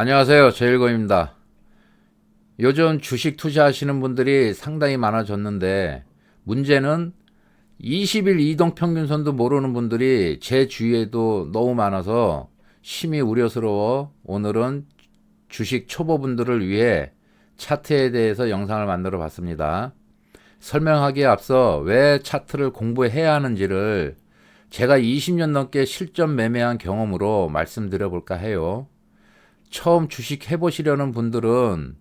안녕하세요. 제일건입니다. 요즘 주식 투자하시는 분들이 상당히 많아졌는데 문제는 20일 이동평균선도 모르는 분들이 제 주위에도 너무 많아서 심히 우려스러워 오늘은 주식 초보분들을 위해 차트에 대해서 영상을 만들어 봤습니다. 설명하기에 앞서 왜 차트를 공부해야 하는지를 제가 20년 넘게 실전 매매한 경험으로 말씀드려 볼까 해요. 처음 주식 해보시려는 분들은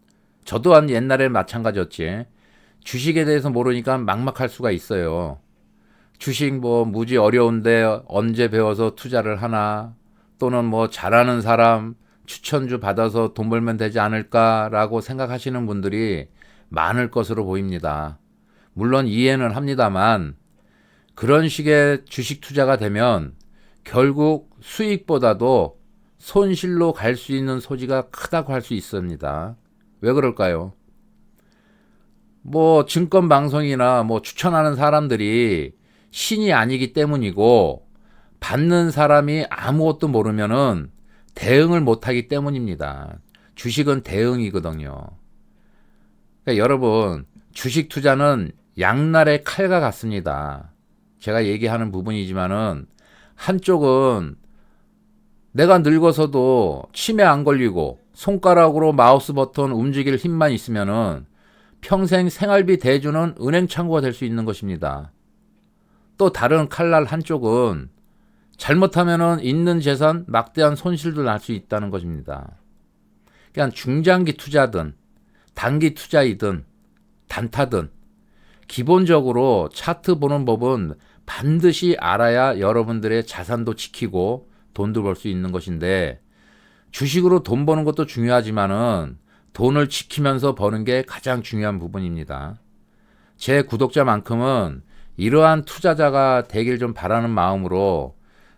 저 또한 옛날에 마찬가지였지. 주식에 대해서 모르니까 막막할 수가 있어요. 주식 뭐 무지 어려운데 언제 배워서 투자를 하나, 또는 뭐 잘하는 사람 추천주 받아서 돈 벌면 되지 않을까라고 생각하시는 분들이 많을 것으로 보입니다. 물론 이해는 합니다만 그런 식의 주식 투자가 되면 결국 수익보다도 손실로 갈 수 있는 소지가 크다고 할 수 있습니다. 왜 그럴까요? 뭐 증권 방송이나 뭐 추천하는 사람들이 신이 아니기 때문이고, 받는 사람이 아무것도 모르면은 대응을 못하기 때문입니다. 주식은 대응이거든요. 그러니까 여러분, 주식 투자는 양날의 칼과 같습니다. 제가 얘기하는 부분이지만은 한쪽은 내가 늙어서도 치매 안 걸리고 손가락으로 마우스 버튼 움직일 힘만 있으면은 평생 생활비 대주는 은행 창구가 될 수 있는 것입니다. 또 다른 칼날 한쪽은 잘못하면은 있는 재산 막대한 손실도 날 수 있다는 것입니다. 그냥 중장기 투자든 단기 투자이든 단타든 기본적으로 차트 보는 법은 반드시 알아야 여러분들의 자산도 지키고 돈도 벌 수 있는 것인데, 주식으로 돈 버는 것도 중요하지만은 돈을 지키면서 버는 게 가장 중요한 부분입니다. 제 구독자만큼은 이러한 투자자가 되길 좀 바라는 마음으로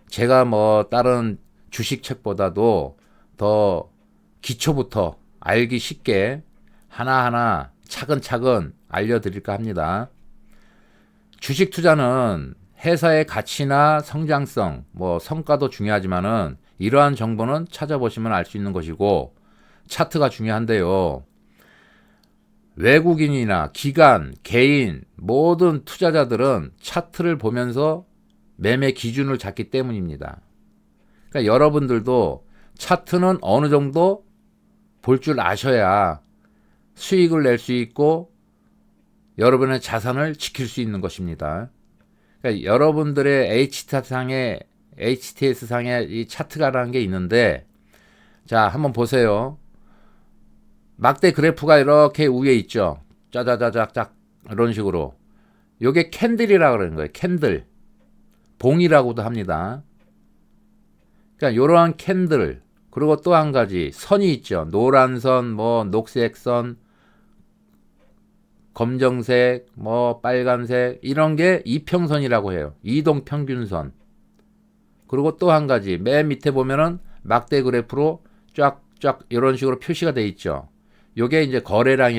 제가 뭐 다른 주식책보다도 더 기초부터 알기 쉽게 하나하나 차근차근 알려드릴까 합니다. 주식 투자는 회사의 가치나 성장성, 뭐 성과도 중요하지만은 이러한 정보는 찾아보시면 알 수 있는 것이고, 차트가 중요한데요. 외국인이나 기관, 개인, 모든 투자자들은 차트를 보면서 매매 기준을 잡기 때문입니다. 그러니까 여러분들도 차트는 어느 정도 볼 줄 아셔야 수익을 낼 수 있고 여러분의 자산을 지킬 수 있는 것입니다. 그러니까 여러분들의 HTS상에 이 차트가라는 게 있는데, 자, 한번 보세요. 막대 그래프가 이렇게 위에 있죠. 짜자자작작 이런 식으로. 요게 캔들이라고 그러는 거예요. 캔들. 봉이라고도 합니다. 그러니까 이러한 캔들, 그리고 또 한 가지 선이 있죠. 노란 선, 뭐 녹색 선, 검정색, 뭐 빨간색, 이런 게 이평선이라고 해요. 이동평균선. 그리고 또 한 가지 맨 밑에 보면은 막대 그래프로 쫙쫙 이런 식으로 표시가 돼 있죠. 요게 이제 거래량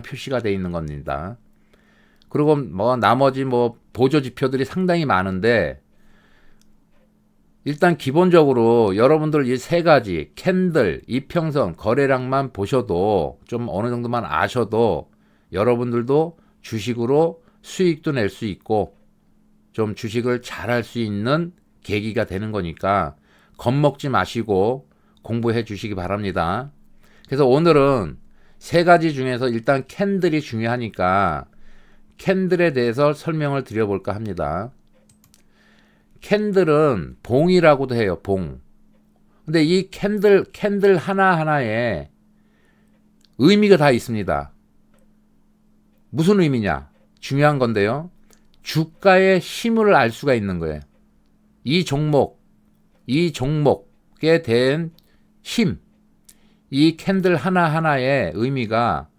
표시가 돼 있는 겁니다. 그리고 뭐 나머지 뭐 보조 지표들이 상당히 많은데, 일단 기본적으로 여러분들 이 세 가지 캔들, 이평선, 거래량만 보셔도, 좀 어느 정도만 아셔도 여러분들도 주식으로 수익도 낼 수 있고 좀 주식을 잘할 수 있는 계기가 되는 거니까 겁먹지 마시고 공부해 주시기 바랍니다. 그래서 오늘은 세 가지 중에서 일단 캔들이 중요하니까 캔들에 대해서 설명을 드려볼까 합니다. 캔들은 봉이라고도 해요. 봉. 근데 이 캔들 하나하나에 의미가 다 있습니다. 무슨 의미냐? 중요한 건데요. 주가의 힘을 알 수가 있는 거예요. 이 종목에 대한 힘, 이 캔들 하나하나의 의미가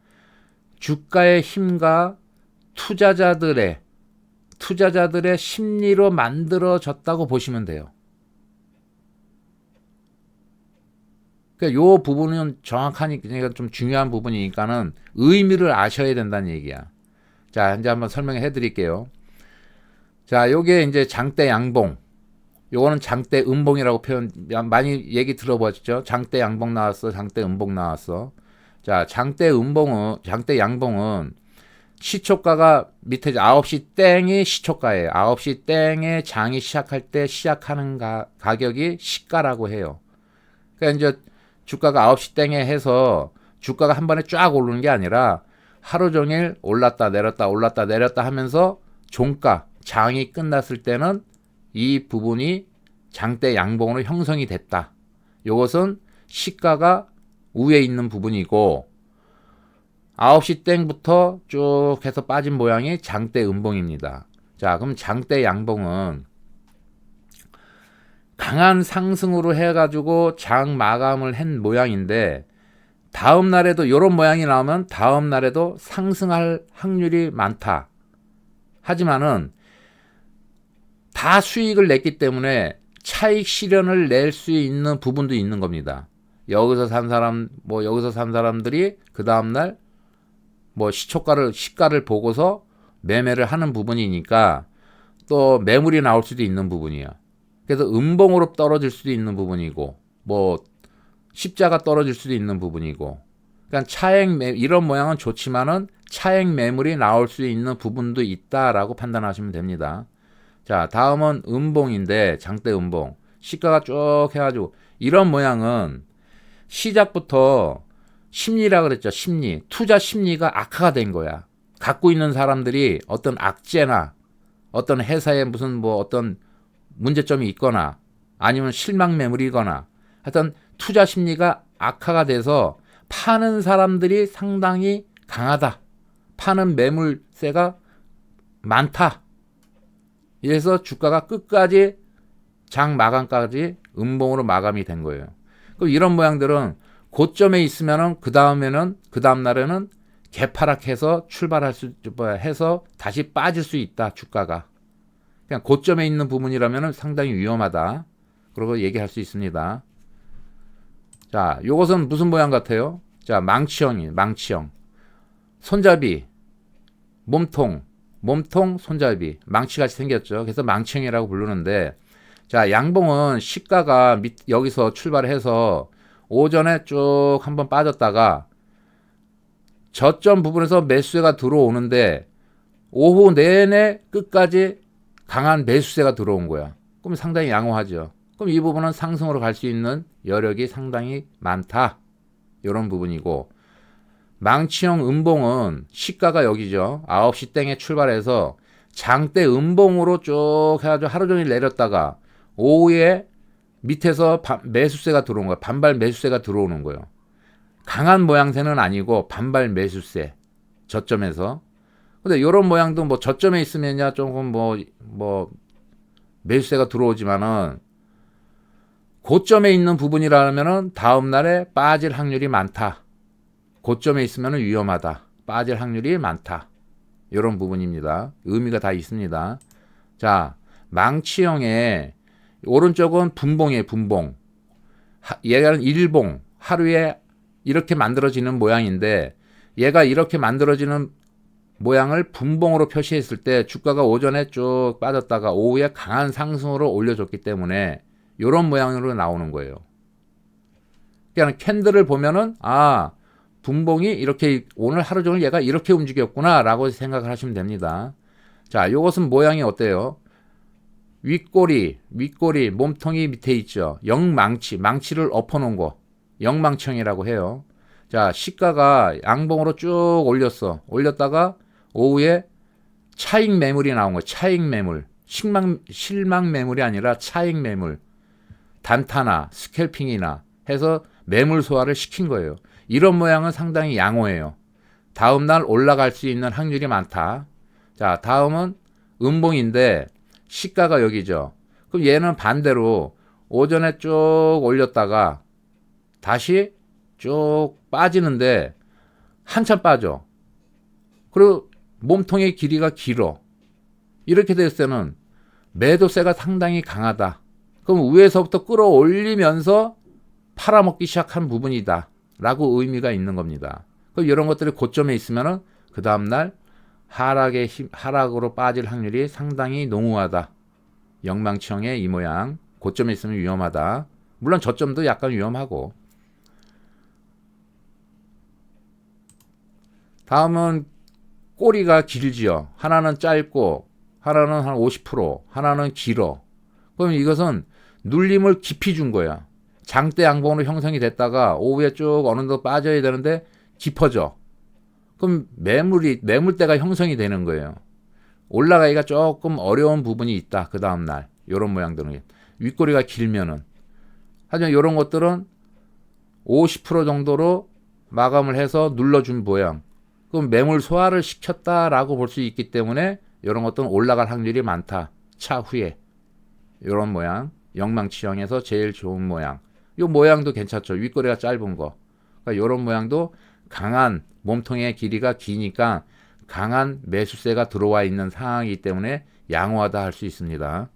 주가의 힘과 투자자들의 심리로 만들어졌다고 보시면 돼요. 그러니까 요 부분은 정확하니까 좀 중요한 부분이니까는 의미를 아셔야 된다는 얘기야. 자, 이제 한번 설명해 드릴게요. 자, 요게 이제 장대 양봉. 요거는 장대 음봉이라고 표현, 많이 얘기 들어보셨죠? 장대 양봉 나왔어, 장대 음봉 나왔어. 자, 장대 양봉은 시초가가 밑에 9시 땡이 시초가예요. 9시 땡에 장이 시작할 때 시작하는 가격이 시가라고 해요. 그러니까 이제 주가가 9시 땡에 해서 주가가 한 번에 쫙 오르는 게 아니라 하루 종일 올랐다 내렸다 올랐다 내렸다 하면서 종가, 장이 끝났을 때는 이 부분이 장대 양봉으로 형성이 됐다. 이것은 시가가 위에 있는 부분이고 9시 땡부터 쭉 해서 빠진 모양이 장대 음봉입니다. 자, 그럼 장대 양봉은 강한 상승으로 해가지고 장 마감을 한 모양인데 다음 날에도 이런 모양이 나오면 다음 날에도 상승할 확률이 많다. 하지만은 다 수익을 냈기 때문에 차익 실현을 낼 수 있는 부분도 있는 겁니다. 여기서 산 사람들이 그 다음날 시가를 보고서 매매를 하는 부분이니까 또 매물이 나올 수도 있는 부분이야. 그래서 음봉으로 떨어질 수도 있는 부분이고, 십자가 떨어질 수도 있는 부분이고, 그러니까 이런 모양은 좋지만은 차익 매물이 나올 수 있는 부분도 있다라고 판단하시면 됩니다. 자, 다음은 음봉인데, 장대 음봉. 시가가 쭉 해가지고, 이런 모양은 시작부터 심리라 그랬죠. 투자 심리가 악화가 된 거야. 갖고 있는 사람들이 어떤 악재나 어떤 회사에 어떤 문제점이 있거나 아니면 실망 매물이거나 하여튼 투자 심리가 악화가 돼서 파는 사람들이 상당히 강하다. 파는 매물세가 많다. 이래서 주가가 끝까지 장 마감까지 음봉으로 마감이 된 거예요. 그럼 이런 모양들은 고점에 있으면은 그 다음 날에는 개파락해서 해서 다시 빠질 수 있다. 주가가. 그냥 고점에 있는 부분이라면 상당히 위험하다. 그러고 얘기할 수 있습니다. 자, 요것은 무슨 모양 같아요? 자, 망치형. 손잡이, 몸통, 손잡이, 망치같이 생겼죠. 그래서 망치형이라고 부르는데, 자, 양봉은 시가가 여기서 출발해서 오전에 쭉 한번 빠졌다가 저점 부분에서 매수세가 들어오는데 오후 내내 끝까지 강한 매수세가 들어온 거야. 그럼 상당히 양호하죠. 그럼 이 부분은 상승으로 갈 수 있는 여력이 상당히 많다. 이런 부분이고, 망치형 음봉은 시가가 여기죠. 9시 땡에 출발해서 장대 음봉으로 쭉 해가지고 하루 종일 내렸다가 오후에 밑에서 매수세가 들어온 거야. 반발 매수세가 들어오는 거예요. 강한 모양새는 아니고 반발 매수세. 저점에서. 근데 이런 모양도 저점에 있으면야 조금 매수세가 들어오지만은 고점에 있는 부분이라면은 다음 날에 빠질 확률이 많다. 고점에 있으면은 위험하다. 빠질 확률이 많다. 이런 부분입니다. 의미가 다 있습니다. 자, 망치형의 오른쪽은 분봉이에요. 분봉. 얘는 일봉. 하루에 이렇게 만들어지는 모양인데 얘가 이렇게 만들어지는 모양을 분봉으로 표시했을 때 주가가 오전에 쭉 빠졌다가 오후에 강한 상승으로 올려줬기 때문에 이런 모양으로 나오는 거예요. 그러니까 캔들을 보면은 분봉이 이렇게 오늘 하루 종일 얘가 이렇게 움직였구나 라고 생각을 하시면 됩니다. 자, 요것은 모양이 어때요? 윗꼬리, 몸통이 밑에 있죠. 망치를 엎어놓은 거. 영망치형이라고 해요. 자, 시가가 양봉으로 쭉 올렸다가 오후에 차익 매물이 나온 거예요. 차익 매물. 실망 매물이 아니라 차익 매물. 단타나 스캘핑이나 해서 매물 소화를 시킨 거예요. 이런 모양은 상당히 양호해요. 다음날 올라갈 수 있는 확률이 많다. 자, 다음은 음봉인데 시가가 여기죠. 그럼 얘는 반대로 오전에 쭉 올렸다가 다시 쭉 빠지는데 한참 빠져. 그리고 몸통의 길이가 길어. 이렇게 됐을 때는 매도세가 상당히 강하다. 그럼 위에서부터 끌어올리면서 팔아먹기 시작한 부분이다 라고 의미가 있는 겁니다. 그럼 이런 것들이 고점에 있으면은 그 다음날 하락으로 빠질 확률이 상당히 농후하다. 영망치형의 이 모양. 고점에 있으면 위험하다. 물론 저점도 약간 위험하고. 다음은 꼬리가 길지요. 하나는 짧고 하나는 한 50%, 하나는 길어. 그럼 이것은 눌림을 깊이 준 거야. 장대 양봉으로 형성이 됐다가 오후에 쭉 어느 정도 빠져야 되는데 깊어져. 그럼 매물대가 형성이 되는 거예요. 올라가기가 조금 어려운 부분이 있다. 그 다음날 이런 모양들은 윗꼬리가 길면은. 하지만 이런 것들은 50% 정도로 마감을 해서 눌러준 모양. 그럼 매물 소화를 시켰다라고 볼 수 있기 때문에 이런 것들은 올라갈 확률이 많다. 차후에 이런 모양, 영망치형에서 제일 좋은 모양. 이 모양도 괜찮죠. 윗꼬리가 짧은 거. 그러니까 이런 모양도 강한 몸통의 길이가 기니까 강한 매수세가 들어와 있는 상황이기 때문에 양호하다 할 수 있습니다.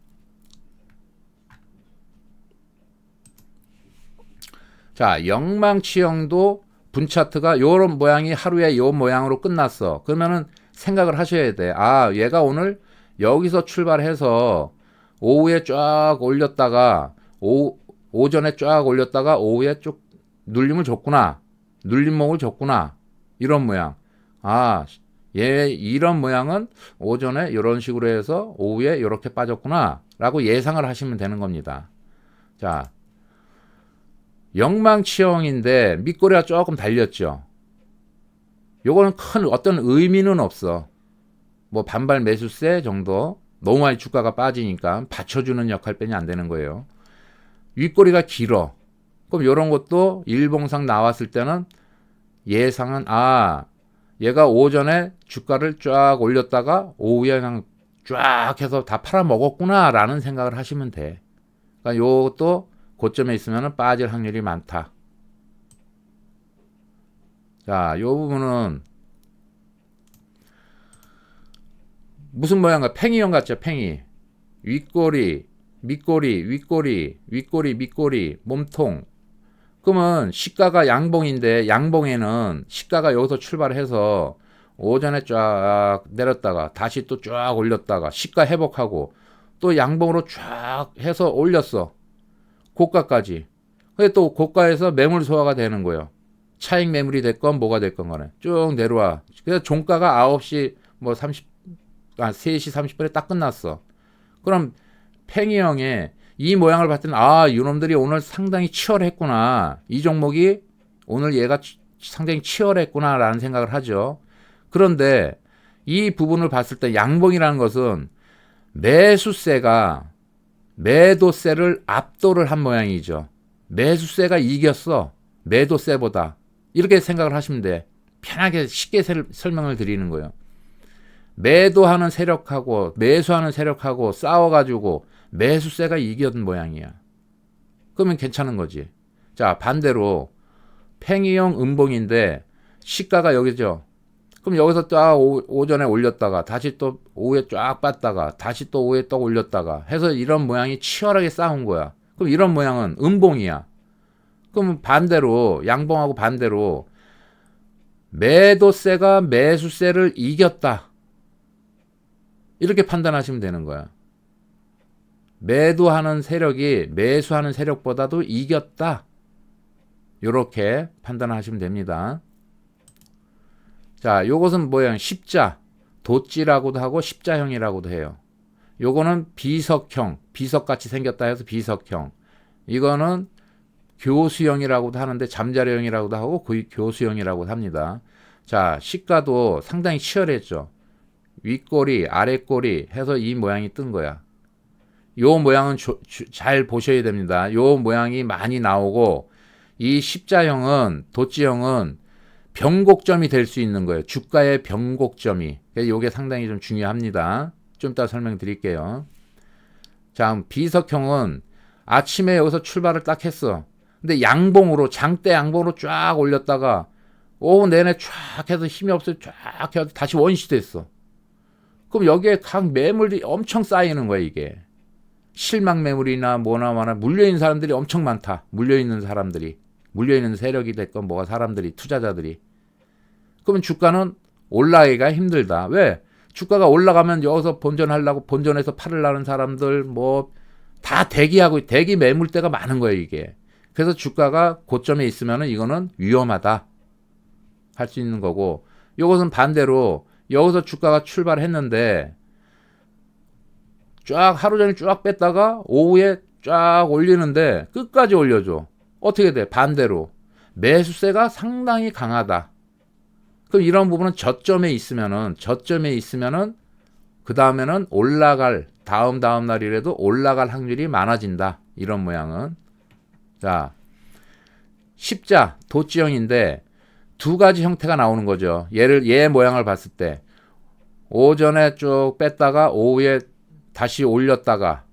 자, 영망치형도 분차트가 이런 모양이 하루에 이 모양으로 끝났어. 그러면은 생각을 하셔야 돼. 아, 얘가 오늘 여기서 출발해서 오후에 쫙 올렸다가 오전에 쫙 올렸다가 오후에 쭉 눌림을 줬구나. 눌림목을 줬구나. 이런 모양. 아, 얘 이런 모양은 오전에 이런 식으로 해서 오후에 이렇게 빠졌구나 라고 예상을 하시면 되는 겁니다. 자, 영망치형인데 밑꼬리가 조금 달렸죠. 요거는 큰 어떤 의미는 없어. 뭐 반발 매수세 정도. 너무 많이 주가가 빠지니까 받쳐주는 역할뿐이 안 되는 거예요. 윗꼬리가 길어. 그럼 이런 것도 일봉상 나왔을 때는 예상은 얘가 오전에 주가를 쫙 올렸다가 오후에 그냥 쫙 해서 다 팔아먹었구나 라는 생각을 하시면 돼. 그러니까 요것도 고점에 있으면 빠질 확률이 많다. 자, 요 부분은 무슨 모양인가? 팽이형 같죠? 팽이. 윗꼬리, 밑꼬리, 윗꼬리, 윗꼬리, 밑꼬리, 몸통. 그러면 시가가 양봉인데 양봉에는 시가가 여기서 출발해서 오전에 쫙 내렸다가 다시 또 쫙 올렸다가 시가 회복하고 또 양봉으로 쫙 해서 올렸어. 고가까지. 근데 또 고가에서 매물 소화가 되는 거예요. 차익 매물이 됐건 뭐가 됐건 간에 쭉 내려와. 그래서 종가가 9시 뭐 3시 30분에 딱 끝났어. 그럼 팽이형의 이 모양을 봤더니 이놈들이 오늘 상당히 치열했구나. 이 종목이 오늘 얘가 상당히 치열했구나 라는 생각을 하죠. 그런데 이 부분을 봤을 때 양봉이라는 것은 매수세가 매도세를 압도를 한 모양이죠. 매수세가 이겼어. 매도세보다. 이렇게 생각을 하시면 돼. 편하게 쉽게 설명을 드리는 거예요. 매도하는 세력하고 매수하는 세력하고 싸워가지고 매수세가 이겼던 모양이야. 그러면 괜찮은 거지. 자, 반대로 팽이형 음봉인데 시가가 여기죠. 그럼 여기서 딱 오전에 올렸다가 다시 또 오후에 쫙 빠졌다가 다시 또 오후에 또 올렸다가 해서 이런 모양이 치열하게 싸운 거야. 그럼 이런 모양은 음봉이야. 그럼 반대로 양봉하고 반대로 매도세가 매수세를 이겼다. 이렇게 판단하시면 되는 거야. 매도하는 세력이 매수하는 세력보다도 이겼다. 이렇게 판단하시면 됩니다. 자, 요것은 뭐예요? 십자, 도찌라고도 하고 십자형이라고도 해요. 요거는 비석형, 비석같이 생겼다 해서 비석형. 이거는 교수형이라고도 하는데 잠자리형이라고도 하고 교수형이라고도 합니다. 자, 시가도 상당히 치열했죠. 윗꼬리, 아랫꼬리 해서 이 모양이 뜬 거야. 요 모양은 잘 보셔야 됩니다. 요 모양이 많이 나오고 이 십자형은 도찌형은 변곡점이 될 수 있는 거예요. 주가의 변곡점이. 이게 상당히 좀 중요합니다. 좀 이따 설명드릴게요. 자, 비석형은 아침에 여기서 출발을 딱 했어. 근데 양봉으로 장대 양봉으로 쫙 올렸다가 오후 내내 쫙 해서 힘이 없어 쫙 해서 다시 원시 됐어. 그럼 여기에 각 매물이 엄청 쌓이는 거야 이게. 실망 매물이나 뭐나 물려있는 사람들이 엄청 많다. 물려있는 사람들이. 물려있는 세력이 됐건 뭐가 사람들이 투자자들이. 그러면 주가는 올라가기가 힘들다. 왜? 주가가 올라가면 여기서 본전하려고 본전에서 팔으려는 사람들 뭐 다 대기 매물대가 많은 거예요, 이게. 그래서 주가가 고점에 있으면은 이거는 위험하다 할 수 있는 거고, 이것은 반대로 여기서 주가가 출발했는데 쫙 하루 종일 쫙 뺐다가 오후에 쫙 올리는데 끝까지 올려줘. 어떻게 돼? 반대로 매수세가 상당히 강하다. 그럼 이런 부분은 저점에 있으면은 그 다음에는 올라갈 다음 날이라도 올라갈 확률이 많아진다. 이런 모양은. 자, 십자 도지형인데 두 가지 형태가 나오는 거죠. 얘 모양을 봤을 때 오전에 쭉 뺐다가 오후에 다시 올렸다가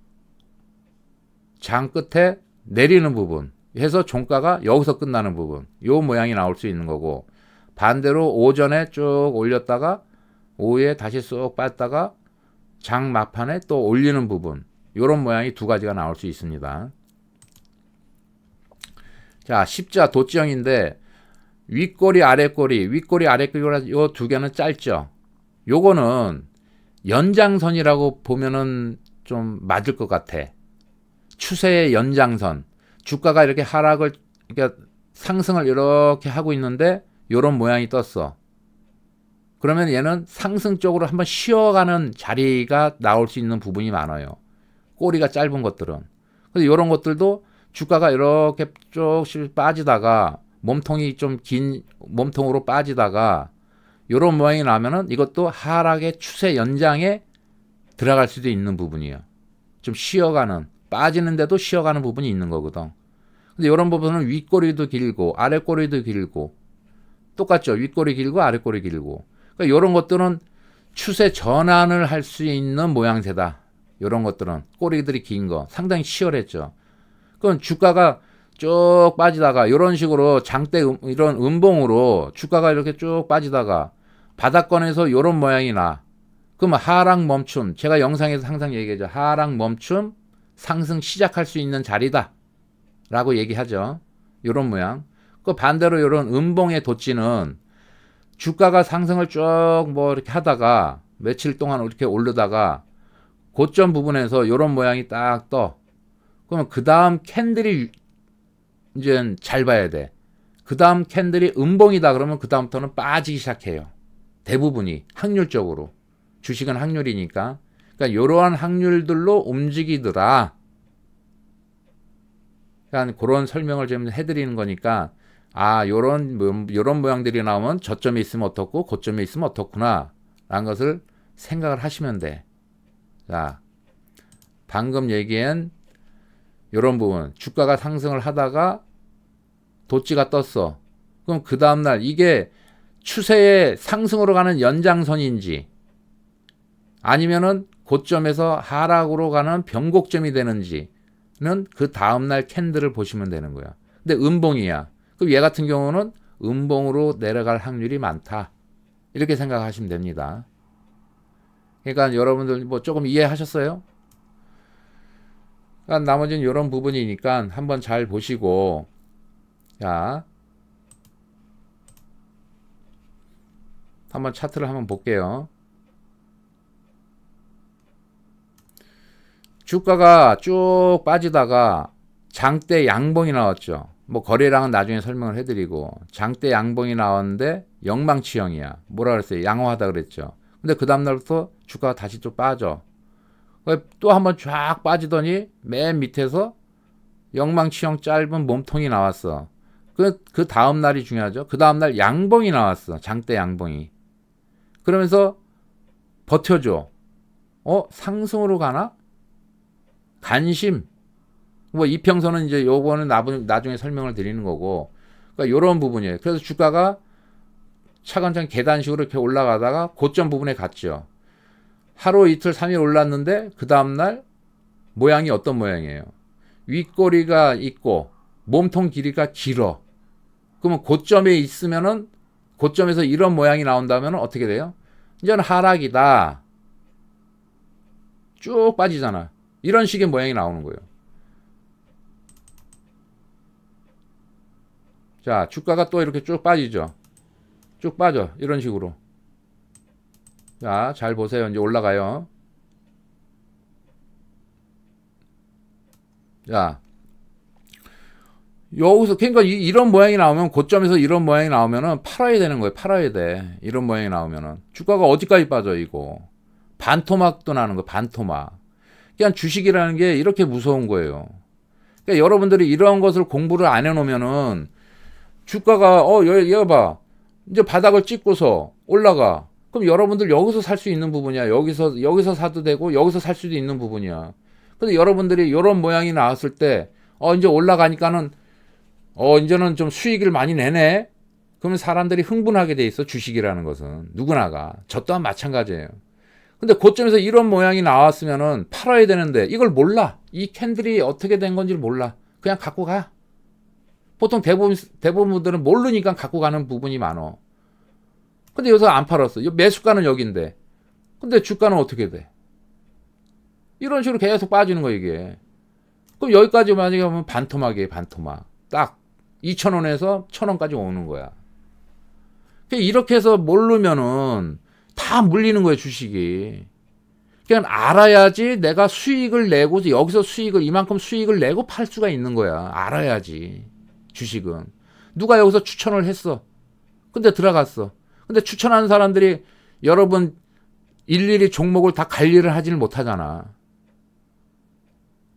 장 끝에 내리는 부분 해서 종가가 여기서 끝나는 부분, 요 모양이 나올 수 있는 거고, 반대로 오전에 쭉 올렸다가 오후에 다시 쏙 뺐다가 장 막판에 또 올리는 부분, 요런 모양이 두 가지가 나올 수 있습니다. 자, 십자 도지형인데 윗꼬리 아랫꼬리가 요 두 개는 짧죠. 요거는 연장선이라고 보면은 좀 맞을 것 같아. 추세의 연장선. 주가가 이렇게 하락을, 그러니까 상승을 이렇게 하고 있는데 요런 모양이 떴어. 그러면 얘는 상승 쪽으로 한번 쉬어가는 자리가 나올 수 있는 부분이 많아요. 꼬리가 짧은 것들은. 그래서 요런 것들도 주가가 이렇게 조금씩 빠지다가 몸통이 좀 긴 몸통으로 빠지다가 요런 모양이 나면은 이것도 하락의 추세 연장에 들어갈 수도 있는 부분이에요. 좀 쉬어가는, 빠지는데도 쉬어가는 부분이 있는 거거든. 근데 이런 부분은 윗꼬리도 길고 아랫꼬리도 길고 똑같죠. 윗꼬리 길고 아랫꼬리 길고. 그러니까 이런 것들은 추세 전환을 할 수 있는 모양새다. 이런 것들은 꼬리들이 긴 거 상당히 치열했죠. 그럼 주가가 쭉 빠지다가 이런 식으로 장대 이런 음봉으로 주가가 이렇게 쭉 빠지다가 바닥권에서 이런 모양이 나. 그럼 하락 멈춤, 제가 영상에서 항상 얘기하죠. 하락 멈춤, 상승 시작할 수 있는 자리다 라고 얘기하죠. 이런 모양. 그 반대로 이런 음봉의 도치는 주가가 상승을 쭉 뭐 이렇게 하다가 며칠 동안 이렇게 오르다가 고점 부분에서 이런 모양이 딱 떠. 그러면 그 다음 캔들이 이제 잘 봐야 돼. 그 다음 캔들이 음봉이다 그러면 그 다음부터는 빠지기 시작해요. 대부분이 확률적으로. 주식은 확률이니까. 그러니까 이러한 확률들로 움직이더라. 그러니까 그런 설명을 좀 해드리는 거니까, 아, 요런 모양들이 나오면 저점에 있으면 어떻고 고점에 있으면 어떻구나 라는 것을 생각을 하시면 돼. 자, 방금 얘기한 요런 부분, 주가가 상승을 하다가 도치가 떴어. 그럼 그 다음날 이게 추세의 상승으로 가는 연장선인지 아니면은 고점에서 하락으로 가는 변곡점이 되는지는 그 다음날 캔들을 보시면 되는 거야. 근데 음봉이야. 그럼 얘 같은 경우는 음봉으로 내려갈 확률이 많다. 이렇게 생각하시면 됩니다. 그러니까 여러분들 뭐 조금 이해하셨어요? 그러니까 나머지는 이런 부분이니까 한번 잘 보시고, 자, 한번 차트를 한번 볼게요. 주가가 쭉 빠지다가 장대 양봉이 나왔죠. 뭐 거래량은 나중에 설명을 해드리고, 장대 양봉이 나왔는데 영망치형이야. 뭐라 그랬어요? 양호하다 그랬죠. 근데 그 다음날부터 주가가 다시 또 빠져. 또 한번 쫙 빠지더니 맨 밑에서 영망치형 짧은 몸통이 나왔어. 그 다음날이 중요하죠. 그 다음날 양봉이 나왔어. 장대 양봉이. 그러면서 버텨줘. 상승으로 가나? 관심. 뭐 이평선은 이제 요거는 나중에 설명을 드리는 거고. 그러니까 요런 부분이에요. 그래서 주가가 차근차근 계단식으로 이렇게 올라가다가 고점 부분에 갔죠. 하루 이틀 3일 올랐는데 그 다음날 모양이 어떤 모양이에요? 윗꼬리가 있고 몸통 길이가 길어. 그러면 고점에 있으면은 고점에서 이런 모양이 나온다면 어떻게 돼요? 이제는 하락이다. 쭉 빠지잖아. 이런 식의 모양이 나오는 거예요. 자, 주가가 또 이렇게 쭉 빠지죠. 쭉 빠져. 이런 식으로. 자, 잘 보세요. 이제 올라가요. 자, 여기서 그러니까 이런 모양이 나오면 고점에서 이런 모양이 나오면은 팔아야 되는 거예요. 팔아야 돼. 이런 모양이 나오면은 주가가 어디까지 빠져 이거. 반토막도 나는 거 반토막. 그냥 주식이라는 게 이렇게 무서운 거예요. 그러니까 여러분들이 이런 것을 공부를 안 해놓으면은 주가가 얘가 봐 이제 바닥을 찍고서 올라가. 그럼 여러분들 여기서 살 수 있는 부분이야. 여기서 사도 되고 여기서 살 수도 있는 부분이야. 근데 여러분들이 이런 모양이 나왔을 때 이제 올라가니까는 이제는 좀 수익을 많이 내네. 그러면 사람들이 흥분하게 돼 있어. 주식이라는 것은 누구나가 저 또한 마찬가지예요. 근데 고점에서 이런 모양이 나왔으면은 팔아야 되는데 이걸 몰라. 이 캔들이 어떻게 된 건지를 몰라. 그냥 갖고 가. 보통 대부분들은 모르니까 갖고 가는 부분이 많어. 근데 여기서 안 팔았어. 매수가는 여기인데. 근데 주가는 어떻게 돼? 이런 식으로 계속 빠지는 거야 이게. 그럼 여기까지 만약에 하면 반토막이에요. 반토막. 딱 2,000원에서 1,000원까지 오는 거야. 이렇게 해서 모르면은 다 물리는 거예요 주식이. 그냥 알아야지 내가 수익을 내고 여기서 이만큼 수익을 내고 팔 수가 있는 거야. 알아야지 주식은. 누가 여기서 추천을 했어. 근데 들어갔어. 근데 추천하는 사람들이 여러분 일일이 종목을 다 관리를 하지는 못하잖아.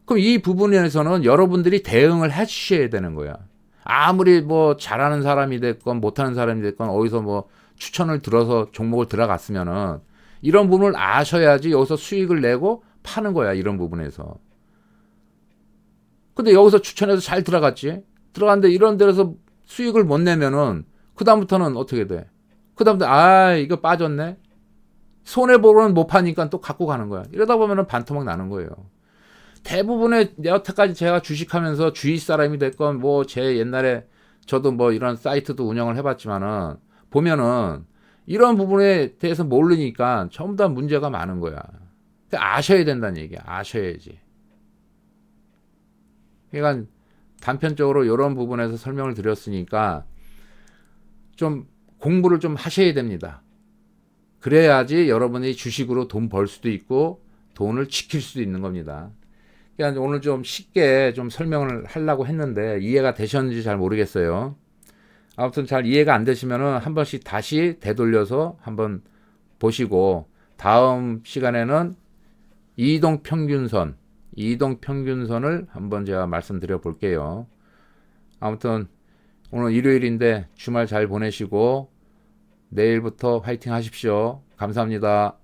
그럼 이 부분에서는 여러분들이 대응을 해주셔야 되는 거야. 아무리 뭐 잘하는 사람이 됐건 못하는 사람이 됐건 어디서 뭐 추천을 들어서 종목을 들어갔으면은 이런 부분을 아셔야지 여기서 수익을 내고 파는 거야. 이런 부분에서. 근데 여기서 추천해서 잘 들어갔지. 들어갔는데 이런 데서 수익을 못 내면은 그다음부터는 어떻게 돼? 그다음부터 이거 빠졌네. 손해보고는 못 파니까 또 갖고 가는 거야. 이러다 보면은 반토막 나는 거예요. 대부분의 여태까지 제가 주식하면서 주위 사람이 됐건 뭐 제 옛날에 저도 뭐 이런 사이트도 운영을 해봤지만은 보면은 이런 부분에 대해서 모르니까 전부 다 문제가 많은 거야. 아셔야 된다는 얘기야. 아셔야지. 그러니까 단편적으로 이런 부분에서 설명을 드렸으니까 좀 공부를 좀 하셔야 됩니다. 그래야지 여러분이 주식으로 돈 벌 수도 있고 돈을 지킬 수도 있는 겁니다. 그러니까 오늘 좀 쉽게 좀 설명을 하려고 했는데 이해가 되셨는지 잘 모르겠어요. 아무튼 잘 이해가 안 되시면은 한 번씩 다시 되돌려서 한번 보시고 다음 시간에는 이동평균선을 한번 제가 말씀드려 볼게요. 아무튼 오늘 일요일인데 주말 잘 보내시고 내일부터 화이팅 하십시오. 감사합니다.